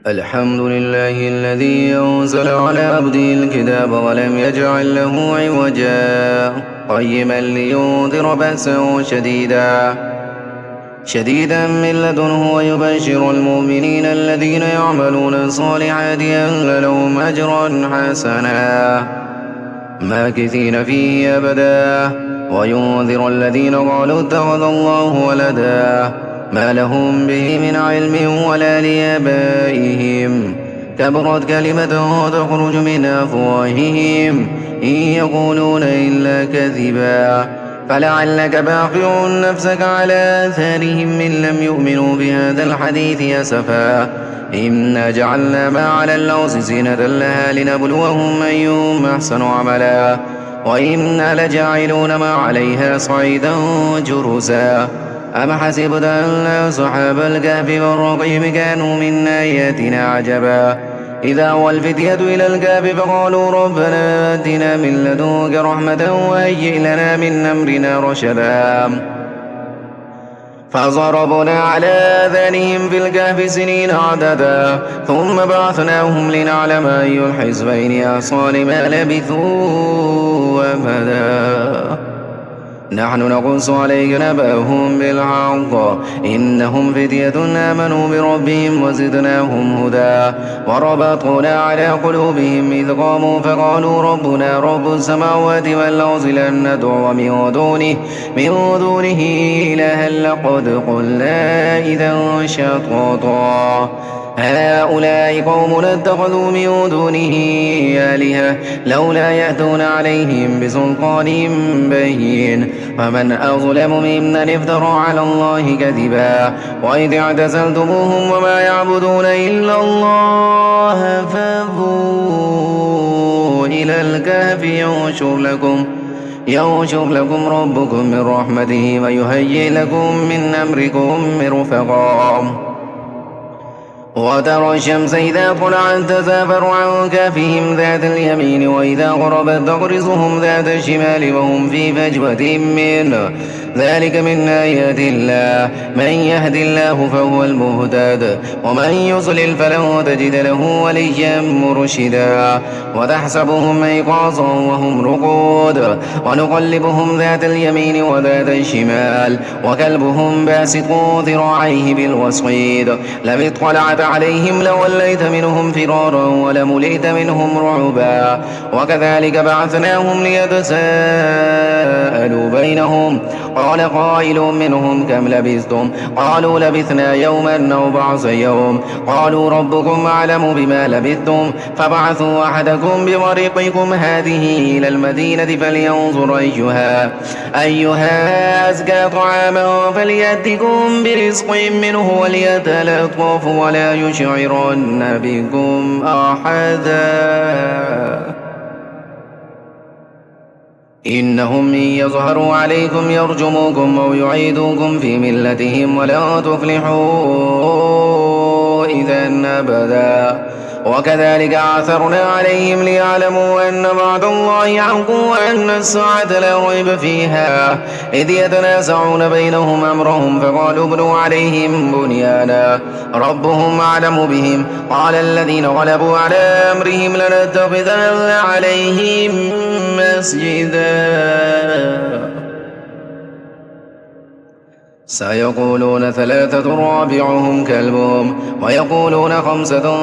الحمد لله الذي أنزل على عبده الكتاب ولم يجعل له عوجا قيما لينذر بأسا شديدا من لدنه ويبشر المؤمنين الذين يعملون الصالحات أن لهم أجرا حسنا ماكثين فيه أبدا وينذر الذين قالوا اتخذ الله ولدا ما لهم به من علم ولا لآبائهم كبرت كلمة تخرج من أفواههم إن يقولون إلا كذبا فلعلك باخع نفسك على آثارهم من لم يؤمنوا بهذا الحديث أسفا إنا جعلنا ما على الأرض زينة لها لنبلوهم أيهم أحسن عملا وإنا لجاعلون ما عليها صعيدا جرزا أم حسبت أن أصحاب الكهف والرقيم كانوا من آياتنا عجبا إذا أوى الفتية إلى الكهف فقالوا ربنا آتنا من لدنك رحمة وهيئ لنا من أمرنا رشدا فضربنا على آذانهم في الكهف سنين عددا ثم بعثناهم لنعلم أي الحزبين أحصى لما لبثوا أمدا نحن نقص عليك نبأهم بالحق إنهم فتية آمنوا بربهم وزدناهم هدى وربطنا على قلوبهم إذ قاموا فقالوا ربنا رب السماوات والأرض لن ندعو من دونه إلها لقد قلنا إذا شططا هؤلاء قوم اتخذوا من دونه آلهة لولا يأتون عليهم بسلطان بين ومن أظلم ممن افترى على الله كذبا وإذ اعتزلتموهم وما يعبدون إلا الله فاذوا إلى الكهف ينشر لكم ربكم من رحمته ويهيئ لكم من أمركم مرفقا وترى الشمس إذا طلعت تزافر عن كهفهم ذات اليمين وإذا غربت تقرصهم ذات الشمال وهم في فجوة منه ذلك من آيات الله من يهد الله فهو المهتد ومن يضلل فلن تجد له وليا مرشدا وتحسبهم أيقاظا وهم رقود ونقلبهم ذات اليمين وذات الشمال وكلبهم باسط ذراعيه بالوصيد لو اطلعت عليهم لوليت منهم فرارا ولملئت منهم رعبا وكذلك بعثناهم ليتساءلوا بينهم قال قائل منهم كم لبثتم قالوا لبثنا يوما أو بعض يوم قالوا ربكم أعلم بما لبثتم فبعثوا أحدكم بورقكم هذه إلى المدينة فلينظر أيها أزكى طعاما فليأتكم برزق منه وليتلطف ولا يشعرن بكم أحدا إنهم إن يظهروا عليكم يرجموكم أو يعيدوكم في ملتهم ولا تفلحوا إذا أبدا وكذلك عثرنا عليهم ليعلموا أن وعد الله حق وأن الساعة لا ريب فيها إذ يتنازعون بينهم أمرهم فقالوا ابنوا عليهم بنيانا ربهم أعلم بهم قال الذين غلبوا على أمرهم لنتخذن عليهم مسجدا سيقولون ثلاثة رابعهم كلبهم ويقولون خمسة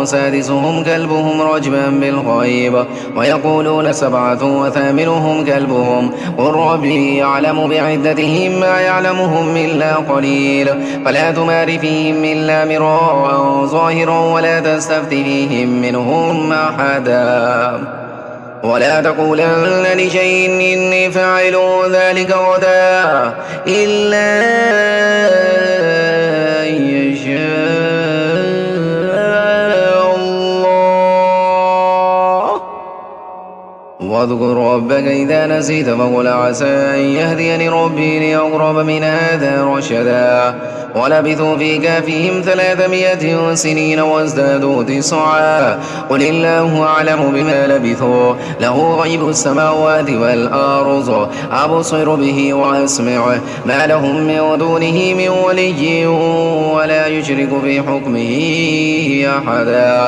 سادسهم كلبهم رجما بالغيب ويقولون سبعة وثامنهم كلبهم قل ربي يعلم بعدتهم ما يعلمهم إلا قليل فلا تمار فيهم إلا مراء ظاهرا ولا تستفت فيهم منهم أحدا ولا تقولن لشيء إني فاعل ذلك غدا إلا أن يشاء الله واذكر ربك إذا نسيت فقل عسى أن يهديني ربي لأقرب من هذا رشدا ولبثوا في كهفهم 300 سنين وازدادوا 9. قل الله أعلم بما لبثوا له غيب السماوات والأرض أبصر به وأسمع ما لهم من دونه من ولي ولا يشرك في حكمه أحدا.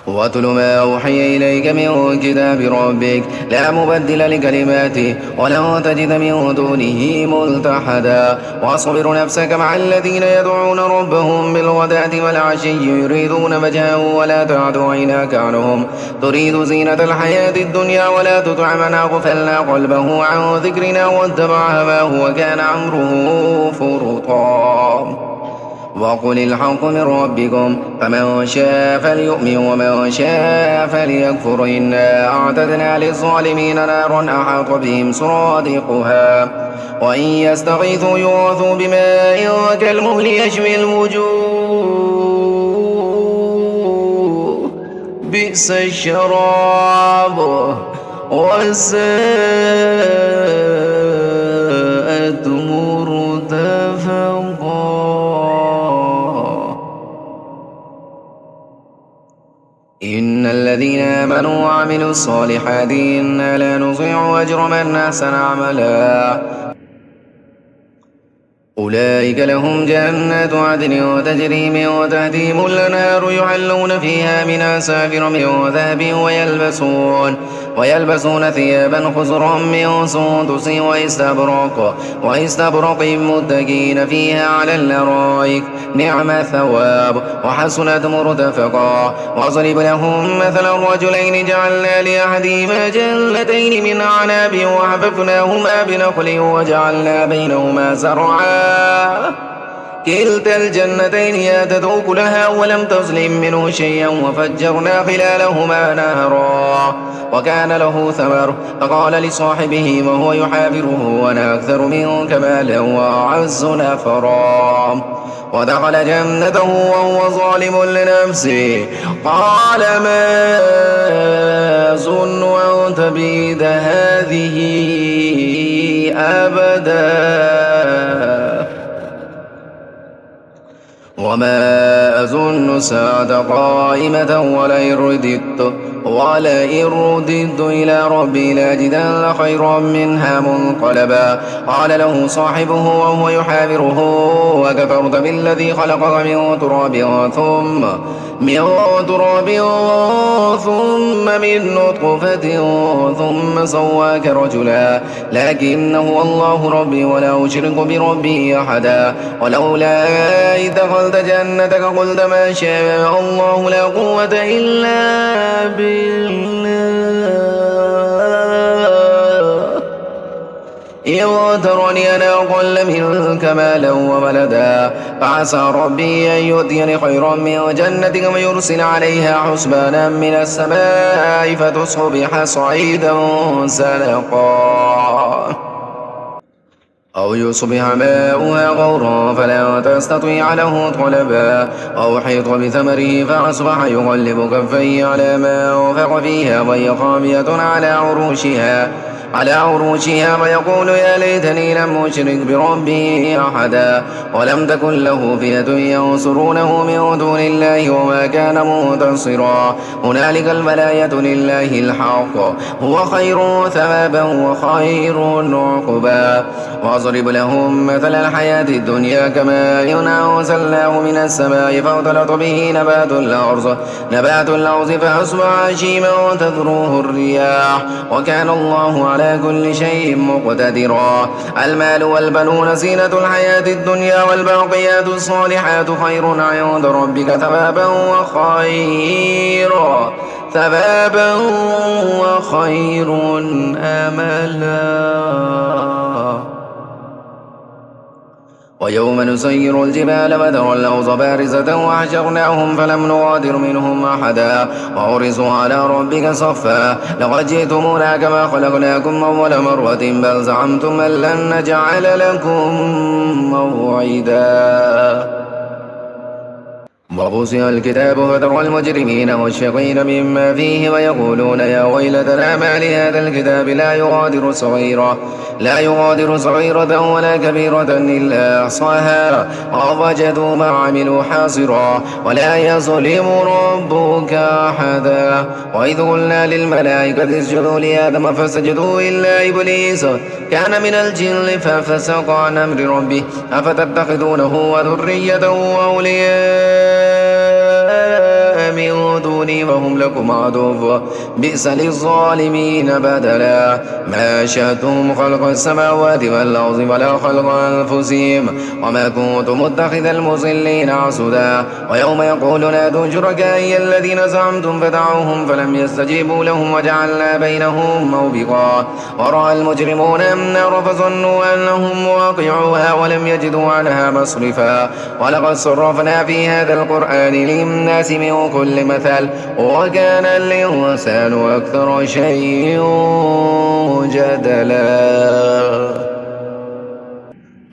واتل ما أوحي إليك من كتاب ربك لا مبدل لكلماته ولن تجد من دونه ملتحدا. واصبر نفسك مع الذين يدعون ربهم بالغداة والعشي يريدون وجهه ولا تعد عيناك عنهم تريد زينة الحياة الدنيا ولا تطع من أغفلنا قلبه عن ذكرنا واتبع هواه وكان أمره فرطا. وقل الحق من ربكم فمن شاء فليؤمن ومن شاء فليكفر إنا أعتدنا للظالمين نارا أحاط بهم سرادقها وإن يستغيثوا يغاثوا بماء كالمهل يشوي الوجوه بئس الشراب وساءت مرتفقا. إن الذين آمنوا وعملوا الصالحات إنا لا نضيع أجر من أحسن عملا. أولئك لهم جنات عدن تجري من تحتهم الأنهار يحلون فيها من أساور من ذهب ويلبسون ثيابا خضرا من سندس واستبرق متكئين فيها على الأرائك نعم الثواب وحسنت مرتفقا. واضرب لهم مثلا الرجلين جعلنا لأحدهما جنتين من أعناب وحففناهما بنخل وجعلنا بينهما زرعا كلتا الجنتين آتت أكلها ولم تظلم منه شيئا وفجرنا خلالهما نهرا وكان له ثمر فقال لصاحبه وهو يحاوره أنا أكثر منك مالا وأعز نفرا. ودخل جنته وهو ظالم لنفسه قال ما أظن أن تبيد هذه أبدا وما أظن الساعة قائمة ولئن رددت إلى ربي لأجدن خيرا منها منقلبا. قال له صاحبه وهو يحاوره وكفرت بالذي خلقك من تراب ثم من نطفة ثم سواك رجلا لكن هو الله ربي ولا أشرك بربي أحدا. ولولا إذ دخلت جنتك قلت ما شاء الله لا قوة إلا بالله إن ترني أنا أقل منك مالا وولدا فعسى ربي أن يؤتيني خيرا من جنتك ويرسل عليها حسبانا من السماء فتصبح صعيدا زلقا أو يصبح ماؤها غورا فلا تستطيع له طلبا أو حيط بثمره فأصبح يغلب كفيه على ما أنفق فيها وهي خاوية على عروشها ويقول يا ليتني لم أشرك بربي أحدا. ولم تكن له فئة ينصرونه من دون الله وما كان منتصرا. هنالك الولاية لله الحق هو خير ثوابا وخير عقبا. واضرب لهم مثل الحياة الدنيا كماء أنزلناه من السماء فاختلط به نبات الأرض فأصبح هشيما تذروه الرياح وكان الله على كل شيء مقتدرا. المال والبنون زينة الحياة الدنيا والباقيات الصالحات خير عند ربك ثوابا وخير أملا. ويوم نسير الجبال وترى الأرض بارزة وحشرناهم فلم نغادر منهم أحدا وعرضوا على ربك صفا لقد جئتمونا كما خلقناكم أول مرة بل زعمتم أن لن نجعل لكم موعدا. ووضع الكتاب فترى المجرمين مشفقين مما فيه ويقولون يا ويلتنا ما لهذا الكتاب لا يغادر صغيرة ولا كبيرة إلا أحصاها ووجدوا ما عملوا حاصرا ولا يظلم ربك أحدا. وإذ قلنا للملائكة اسجدوا لآدم فسجدوا إلا إبليس كان من الجن ففسق عن أمر ربه أفتتخذونه وذريته أولياء من دوني وهم لكم عدو بئس للظالمين بدلا. ما شاءتهم خلق السماوات والأرض ولا خلق أنفسهم وما كنت متخذ المضلين عضدا. ويوم يقول نادوا شركائي الذين زعمتم فدعوهم فلم يستجيبوا لهم وجعلنا بينهم موبقا. ورأى المجرمون النار فظنوا أنهم واقعوها ولم يجدوا عنها مصرفا. ولقد صرفنا في هذا القرآن للناس من كل مثل وكان الإنسان أكثر شيء جدلا.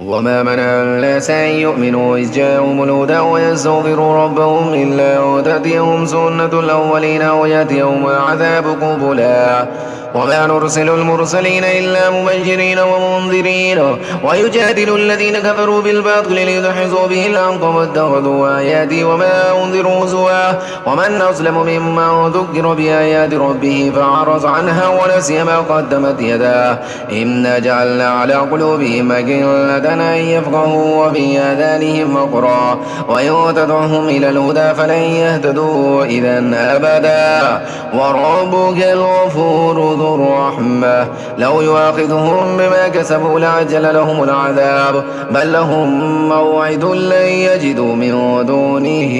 وما منع الناس أن يؤمنوا إذ جاءهم الهدى ويستغفروا ربهم إلا أن تأتيهم سنة الأولين أو يأتيهم العذاب قبلا. وما نرسل المرسلين إلا مبشرين ومنذرين ويجادل الذين كفروا بالباطل ليدحضوا به الحق واتخذوا آياتي وما أنذروا هزوا. ومن أظلم ممن ذكر بآيات ربه فأعرض عنها ونسي ما قدمت يداه إنا جعلنا على قلوبهم أكنة أن يفقهوا وفي آذانهم وقرا وإن تدعهم إلى الهدى فلن يهتدوا إذا أبدا. وربك الغفور ذو الرحمة لو يؤاخذهم بما كسبوا لعجل لهم العذاب بل لهم موعد لن يجدوا من دونه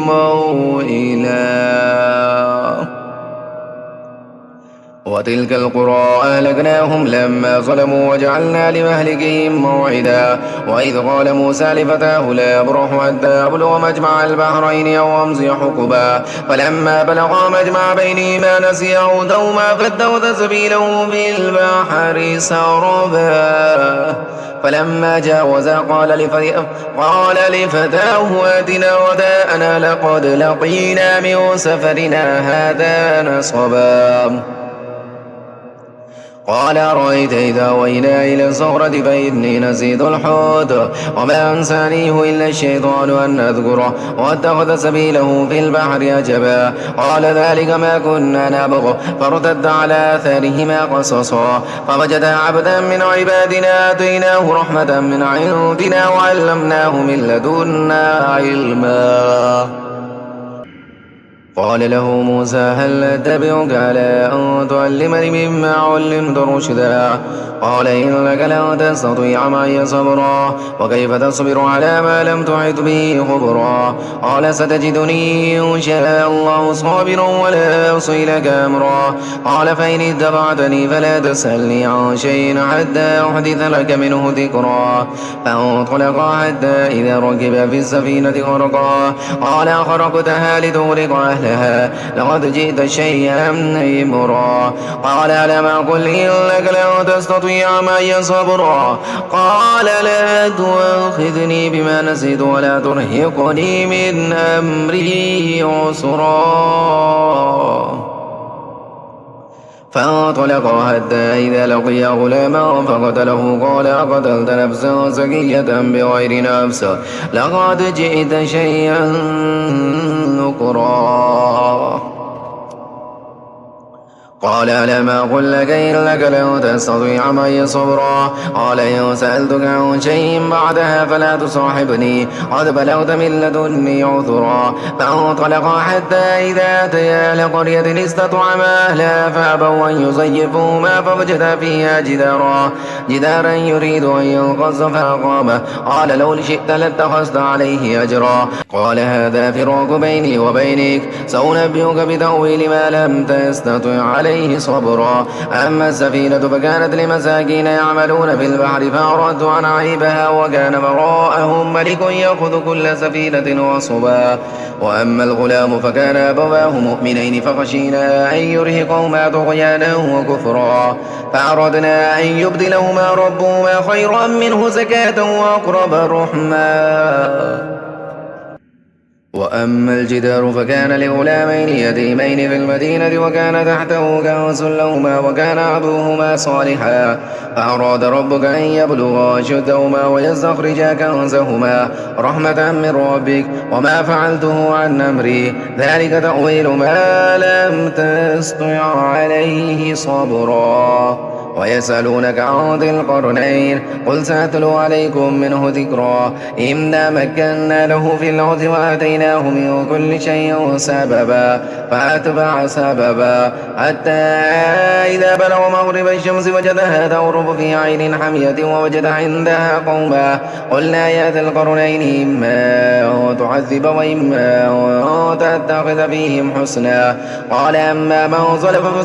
موئلا. وتلك القرى أهلكناهم لما ظلموا وجعلنا لمهلكهم موعدا. وإذ قال موسى لفتاه لا أبرح حتى أبلغ مجمع البحرين أو أمضي حقبا فلما بلغا مجمع بينهما نسيا حوتهما فاتخذ سبيله في البحر سربا. فلما جاوزا قال لفتاه آتنا غداءنا لقد لقينا من سفرنا هذا نصبا. قال أرأيت إذا وينا إلى الصخرة فإني نسيت الحوت وما أنسانيه إلا الشيطان أن أذكره واتخذ سبيله في البحر عجبا. قال ذلك ما كنا نبغ فارتد على آثارهما قصصا فوجد عبدا من عبادنا آتيناه رحمة من عندنا وعلمناه من لدنا علما. قال له موسى هل أتبعك على أن تعلمني مما علمت رشدا. قال إنك لن تستطيع معي صبرا وكيف تصبر على ما لم تحط به خبرا. قال ستجدني إن شاء الله صابرا ولا أعصي لك أمرا. قال فإن اتبعتني فلا تسألني عن شيء حتى أحدث لك منه ذكرا. فانطلقا حتى إذا ركب في السفينة غرقا قال أخرقتها لتغرق أهلها لقد جئت شيئا إمرا. قال ألم أقل إنك لن تستطيع معي صبرا. قال لا تؤاخذني بما نسيت ولا ترهقني من أمري عسرا. فانطلقا حتى إذا لقيا غلاما فقتله قال أقتلت نفسا زكية بغير نفس لقد جئت شيئا نكرا. قال ألم أقل لك إنك لن تستطيع معي صبرا. قال إن سألتك عن شيء بعدها فلا تصاحبني قد بلغت من لدني عذرا. فانطلقا حتى إذا أتيا لقرية استطعما أهلها فأبوا أن يضيفوهما فوجدا فيها جدارا يريد أن ينقض فأقامه. قال لو شئت لاتخذت عليه أجرا. قال هذا فراق بيني وبينك سأنبئك بتأويل ما لم تستطع عليه صبرا. أما السفينة فكانت لمساكين يعملون في البحر فأردت أن أعيبها وكان وراءهم ملك يأخذ كل سفينة غصبا. وأما الغلام فكان أبواه مؤمنين فخشينا أن يرهقهما طغيانا وكفرا فأردنا أن يبدلهما ربهما خيرا منه زكاة وأقرب رحما. وأما الجدار فكان لغلامين يتيمين في المدينة وكان تحته كنز لهما وكان أبوهما صالحا فأراد ربك أن يبلغا أشدهما ويستخرجا كنزهما رحمة من ربك وما فعلته عن أمري ذلك تأويل ما لم تستطع عليه صبرا ويسألونك عن ذي القرنين قل سأتلو عليكم منه ذكرا إنا مكنا له في الأرض وآتيناه من كل شيء سببا فأتبع سببا حتى إذا بلغ مغرب الشمس وجدها تغرب في عين حمية ووجد عندها قوما قلنا يا ذا القرنين إما تعذب وإما تتخذ فيهم حسنا قال أما من ظلم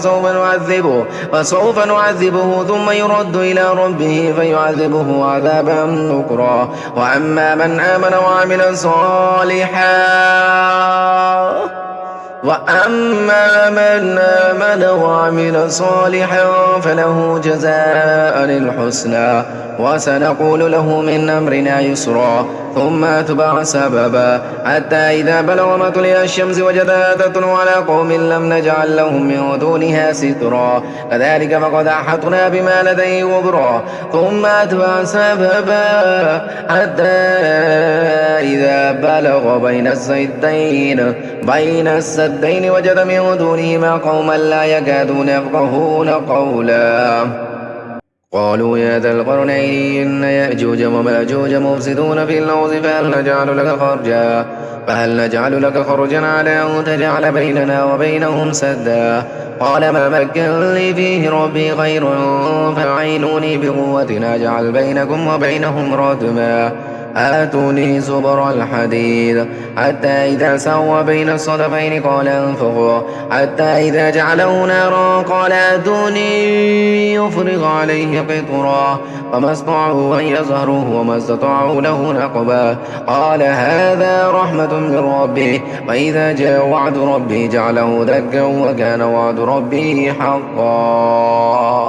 فسوف نعذبه ثم يرد إلى ربه فيعذبه عذابا نكرا وأما من آمن وعمل صالحا فله جزاء الحسنى وسنقول له من أمرنا يسرا ثم أتبع سببا حتى إذا بلغ مطلع الشمس وجدها تطلع على قوم لم نجعل لهم من دونها سترا كذلك فقد أحطنا بما لديه خبرا ثم أتبع سببا حتى إذا بلغ بين السدين وجد من دونهما قوما لا يكادون يفقهون قولا قالوا يا ذا القرنين إن يأجوج ومأجوج مفسدون في الأرض فهل نجعل لك خرجا على أن تجعل بيننا وبينهم سدا قال ما مكن لي فيه ربي خير فأعينوني بقوة أجعل بينكم وبينهم ردما آتوني زبر الحديد حتى إذا سوى بين الصدفين قال انفخوا حتى إذا جعله نارا قال آتوني يفرغ عليه قطرا فما استطاعوا أن يظهروه وما استطاعوا له نقبا قال هذا رحمة من ربي وإذا جاء وعد ربي جعله دكا وكان وعد ربي حقا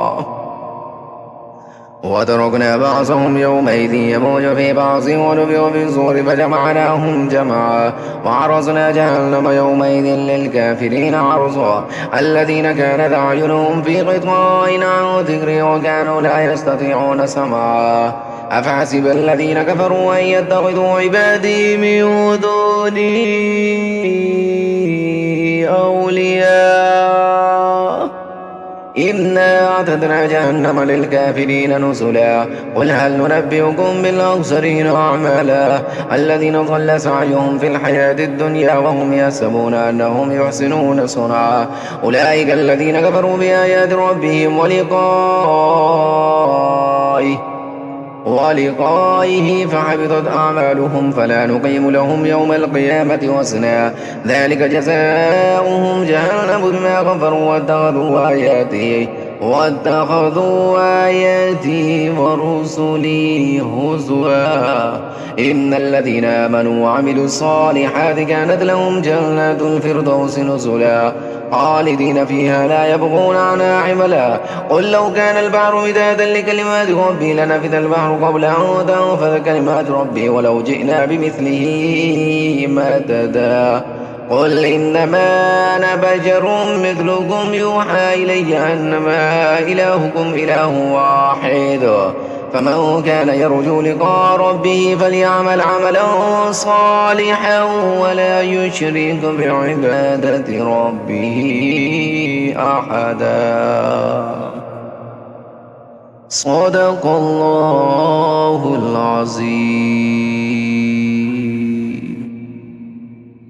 وتركنا بعضهم يومئذ يموج في بعض ونفخ في الصور فجمعناهم جمعا وعرضنا جهنم يومئذ للكافرين عرضا الذين كانت أعينهم في غطاء عن ذكري وكانوا لا يستطيعون سمعا أفحسب الذين كفروا أن يتخذوا عبادي من دوني أولياء إنا أعتدنا جهنم للكافرين نزلا قل هل ننبئكم بالأخسرين أعمالا الذين ضل سعيهم في الحياة الدنيا وهم يحسبون أنهم يحسنون صنعا أولئك الذين كفروا بآيات ربهم ولقائه فحبطت أعمالهم فلا نقيم لهم يوم القيامة وزنا ذلك جزاؤهم جهنم بما كفروا واتخذوا آياتي ورسلي هزوا إن الذين آمنوا وعملوا الصالحات كانت لهم جنات الفردوس نزلا خالدين فيها لا يبغون عنها حولا قل لو كان البحر مدادا لكلمات ربي لنفذ البحر قبل أن تنفذ كلمات ربي ولو جئنا بمثله مددا قل إنما أنا بشر مثلكم يوحى إلي أنما إلهكم إله واحد فمن كان يرجو لقاء ربه فليعمل عملا صالحا ولا يشرك بعبادة ربه أحدا صدق الله العظيم.